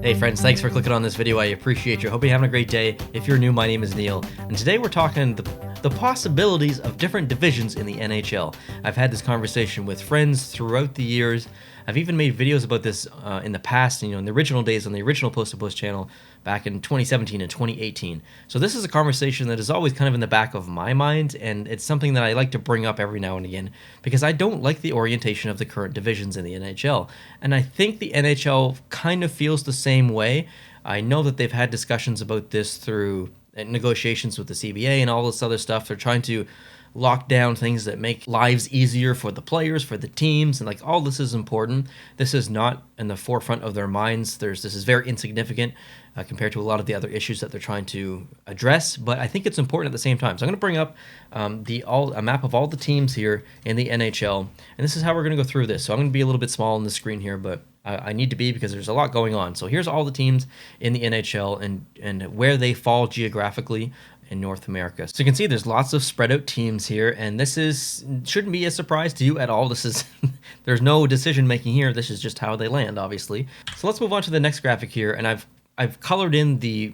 Hey friends, thanks for clicking on this video. I appreciate you. Hope you're having a great day. If you're new, my name is Neil, and today we're talking the possibilities of different divisions in the NHL. I've had this conversation with friends throughout the years. I've even made videos about this in the past, in the original days on the original Post to Post channel back in 2017 and 2018. So this is a conversation that is always kind of in the back of my mind, and it's something that I like to bring up every now and again because I don't like the orientation of the current divisions in the NHL. And I think the NHL kind of feels the same way. I know that they've had discussions about this through negotiations with the CBA and all this other stuff. They're trying to lock down things that make lives easier for the players, for the teams, and like all this is important. This is not in the forefront of their minds. This is very insignificant compared to a lot of the other issues that they're trying to address, but I think it's important at the same time. So I'm going to bring up a map of all the teams here in the NHL, and this is how we're going to go through this. So I'm going to be a little bit small on the screen here, but I need to be because there's a lot going on. So here's all the teams in the NHL and where they fall geographically in North America. So you can see there's lots of spread out teams here, and this shouldn't be a surprise to you at all. This is there's no decision making here. This is just how they land, obviously. So let's move on to the next graphic here, and I've colored in the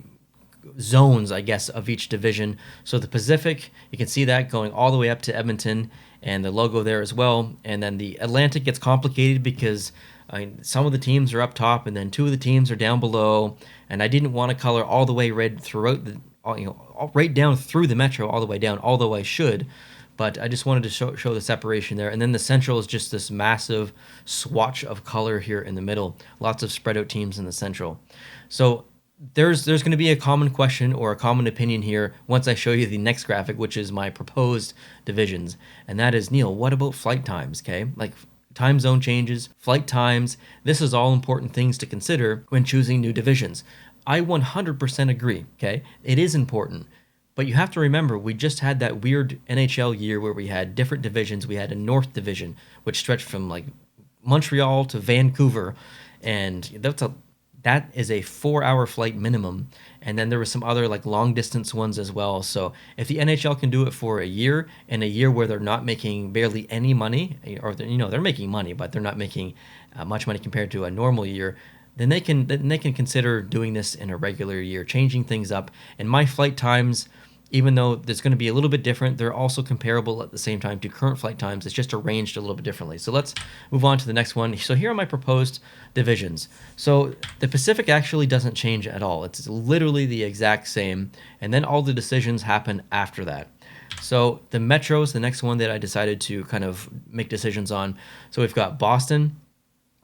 zones, I guess, of each division. So the Pacific, you can see that going all the way up to Edmonton, and the logo there as well. And then the Atlantic gets complicated because some of the teams are up top, and then two of the teams are down below. And I didn't want to color all the way red throughout right down through the metro all the way down, although I should, but I just wanted to show the separation there. And then the Central is just this massive swatch of color here in the middle. Lots of spread out teams in the Central. So there's going to be a common question or a common opinion here once I show you the next graphic, which is my proposed divisions. And that is, Neil, what about flight times, okay? Like time zone changes, flight times, this is all important things to consider when choosing new divisions. I 100% agree, okay? It is important, but you have to remember we just had that weird NHL year where we had different divisions. We had a North Division, which stretched from like Montreal to Vancouver, and that is a 4-hour flight minimum. And then there were some other like long distance ones as well. So if the NHL can do it for a year, and a year where they're not making barely any money, or they're making money, but they're not making much money compared to a normal year, then they can consider doing this in a regular year, changing things up. And my flight times, even though there's going to be a little bit different, they're also comparable at the same time to current flight times. It's just arranged a little bit differently. So let's move on to the next one. So here are my proposed divisions. So the Pacific actually doesn't change at all. It's literally the exact same. And then all the decisions happen after that. So the Metro is the next one that I decided to kind of make decisions on. So we've got Boston,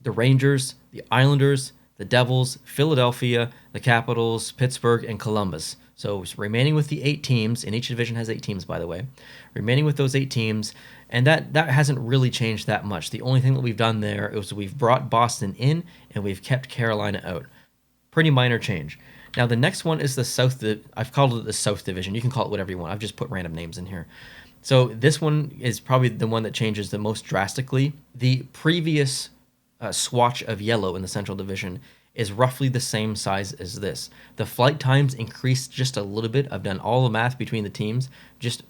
the Rangers, the Islanders, the Devils, Philadelphia, the Capitals, Pittsburgh, and Columbus. So remaining with the 8 teams, and each division has 8 teams, by the way, remaining with those 8 teams, and that hasn't really changed that much. The only thing that we've done there is we've brought Boston in, and we've kept Carolina out. Pretty minor change. Now the next one is the South. I've called it the South Division. You can call it whatever you want. I've just put random names in here. So this one is probably the one that changes the most drastically. The previous swatch of yellow in the Central Division is roughly the same size as this. The flight times increased just a little bit. I've done all the math between the teams, just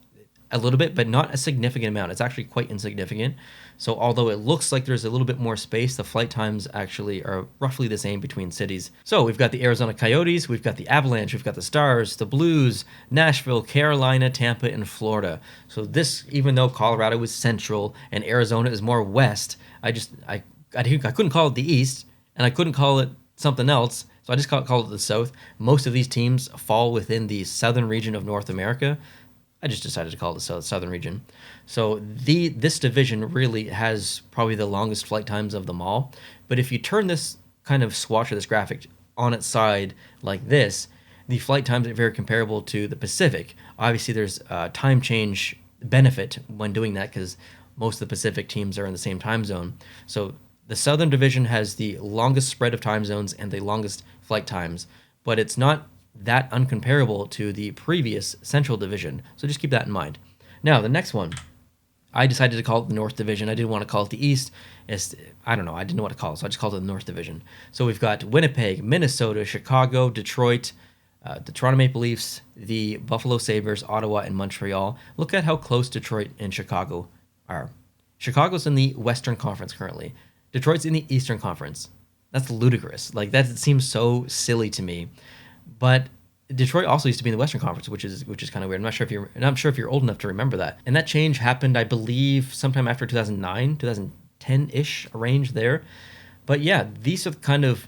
a little bit, but not a significant amount. It's actually quite insignificant. So although it looks like there's a little bit more space, the flight times actually are roughly the same between cities. So we've got the Arizona Coyotes, we've got the Avalanche, we've got the Stars, the Blues, Nashville, Carolina, Tampa, and Florida. So this, even though Colorado is central and Arizona is more west, I couldn't call it the East, and I couldn't call it something else, so I just called it the South. Most of these teams fall within the southern region of North America. I just decided to call it the southern region. So this division really has probably the longest flight times of them all. But if you turn this kind of swatch of this graphic on its side like this, the flight times are very comparable to the Pacific. Obviously, there's a time change benefit when doing that because most of the Pacific teams are in the same time zone. So the Southern Division has the longest spread of time zones and the longest flight times, but it's not that uncomparable to the previous Central Division. So just keep that in mind. Now, the next one, I decided to call it the North Division. I didn't want to call it the East. I don't know. I didn't know what to call it, so I just called it the North Division. So we've got Winnipeg, Minnesota, Chicago, Detroit, the Toronto Maple Leafs, the Buffalo Sabres, Ottawa, and Montreal. Look at how close Detroit and Chicago are. Chicago's in the Western Conference currently. Detroit's in the Eastern Conference. that's ludicrous. Like that seems so silly to me. But Detroit also used to be in the Western Conference, which is kind of weird. I'm not sure if you're old enough to remember that. And that change happened, I believe, sometime after 2009, 2010-ish range there. But yeah, these are kind of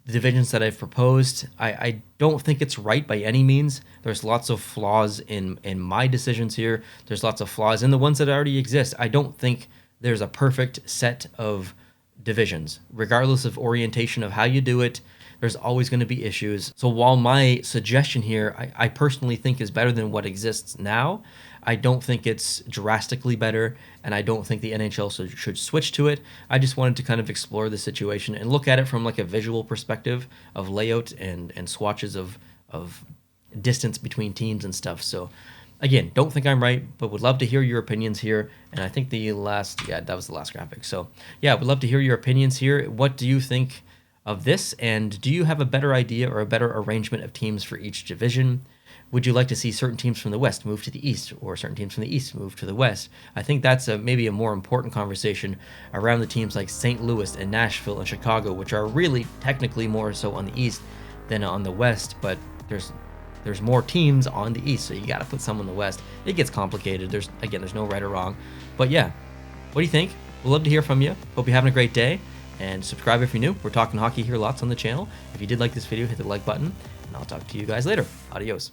the divisions that I've proposed. I don't think it's right by any means. There's lots of flaws in my decisions here. There's lots of flaws in the ones that already exist. I don't think there's a perfect set of divisions, regardless of orientation of how you do it. There's always going to be issues. So while my suggestion here, I personally think is better than what exists now, I don't think it's drastically better, and I don't think the NHL should switch to it. I just wanted to kind of explore the situation and look at it from like a visual perspective of layout and swatches of distance between teams and stuff. So again, don't think I'm right, but would love to hear your opinions here. And I think that was the last graphic. So yeah, would love to hear your opinions here. What do you think of this, and do you have a better idea or a better arrangement of teams for each division? Would you like to see certain teams from the West move to the East, or certain teams from the East move to the West? I think that's maybe a more important conversation around the teams like St. Louis and Nashville and Chicago, which are really technically more so on the East than on the West, but there's more teams on the East, so you got to put some on the West. It gets complicated. There's no right or wrong, but yeah, what do you think? We'd love to hear from you. Hope you're having a great day. And subscribe if you're new. We're talking hockey here lots on the channel. If you did like this video, hit the like button, and I'll talk to you guys later. Adios.